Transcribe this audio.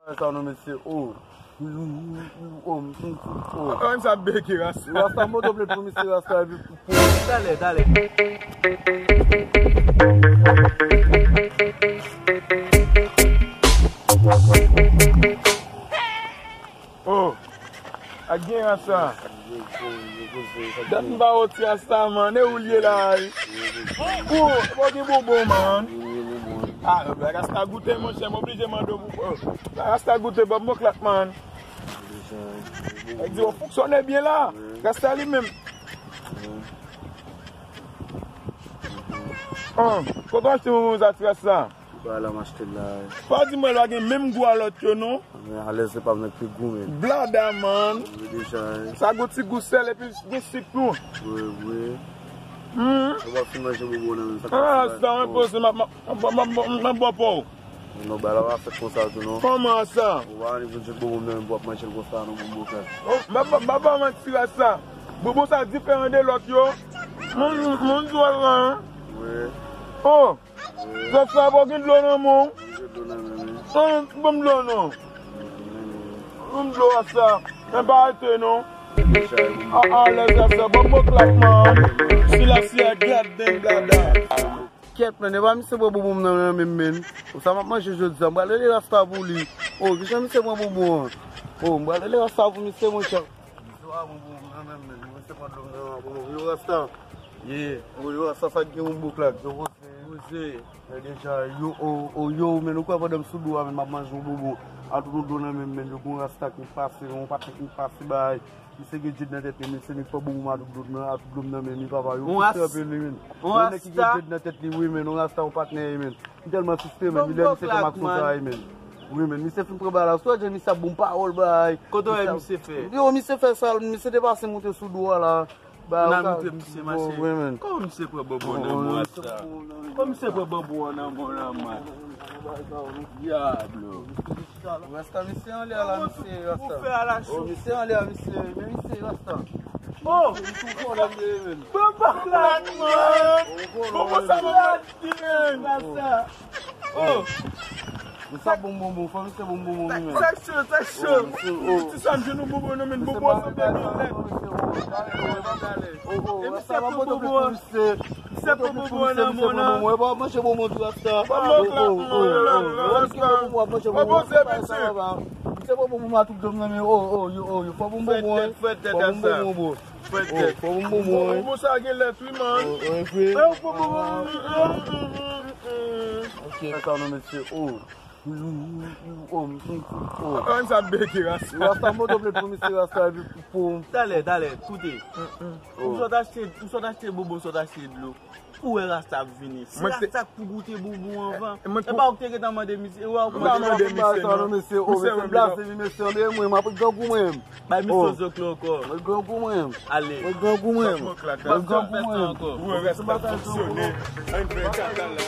Rasta nou mese, An sa beki Rasta. Rasta moto ple pou mese Rasta. Dale, dale. Again Rasta. Dat mba oti Rasta man, e ou liye la. Bogi bobo man. Rasta goute mon chè, m'oblige mando Rasta goute Bob Moklat man. Ek di, on fonctionne bien là. Rasta li même. Koto achete moun zati Rasta? Bala m'achete la. Pas di mwen la gen même goût à l'autre yo non? Ale se pa mwen pi goût men. Blada man. Ça goût ti goût sel et puis goût sucre. Oui. On va finir manger bobo nan. Ça on pose ma bopo. Non ba la va faire comme ça non. Comment ça? On va aller manger bobo nan bobo manger comme ça non bobo. Baba man ti ça. Bobo ça différent de l'autre yo. Mon doigt oui. Oh. Ça fait pas de l'eau non mon. Bon l'eau non. L'eau ça. Un batte non. Les Rasta bon Moklat man. Si la si a glad den blada. Ket men, e ba mi se bobo boum nan men. Ou sa map manje jodi sa, mba le Rasta pou li. Ki jan mi se mwen bobo. Mba le Rasta pou mi se mwen chak. Yo Rasta. Yo Rasta sa gen mwen Moklat. Yo men, ou kwa pa dem soudou men map manje bobo. A tout do nan men, yo kon Rasta ki pase, yon pati ki pase bay. Mi se ge jid nan tete men, se ni pa boum a tout blom nan men, ni pa pa yo. On Rasta. On Rasta ou patne men. Mi telman sistem men, mi le mi se kemak sota men. Oui men, mi se fin prebala, so je mi se boum pa ol bay. Koto e mi se fe? Yo mi se fe sal, mi se depase moute sou do la. Nan moute mi se mache. Oui men. Kou mi se prebobo nan moun Rasta? Kou mi se prebobo nan moun man? Diablo. Rasta mi se an le ala mi se Rasta. Ou fe ala chou? Mi se an le ala mi se Rasta. Bon Moklat man. Bobo sa Moklat di men. Rasta. Mi sa boum, fwa mi se boum men. Tak chou. Ti san jenou bobo nan men, bobo sa bebe. E mi se pou bobo. Se pou bobo nan moun nan. E ba manche bobo di Rasta. Bon Moklat man. Bobo se bete. Se bobo boum a tout dom nan men. Yo fwa boum bobo. Fwet tete sa. Fwet tete. Bobo sa gen let wi man. Ok, Rasta nou mese. An sa beki Rasta. Rasta moto ple pou mese Rasta. Dale, koute. Ou sot achete bobo, sot achete dlo. Ou e Rasta vini? Si Rasta pou goute bobo anvan. E pa ou teke tanman de misi. Ou a ou Mwen de mese. Mwen blase vi mese. Mwen apot gangou mwen. Bay miso zok lo ko. Mwen gangou mwen. Ale. Mwen gangou mwen. Mwen gangou mwen. Ou Rasta fonctionne. An pe kaka la.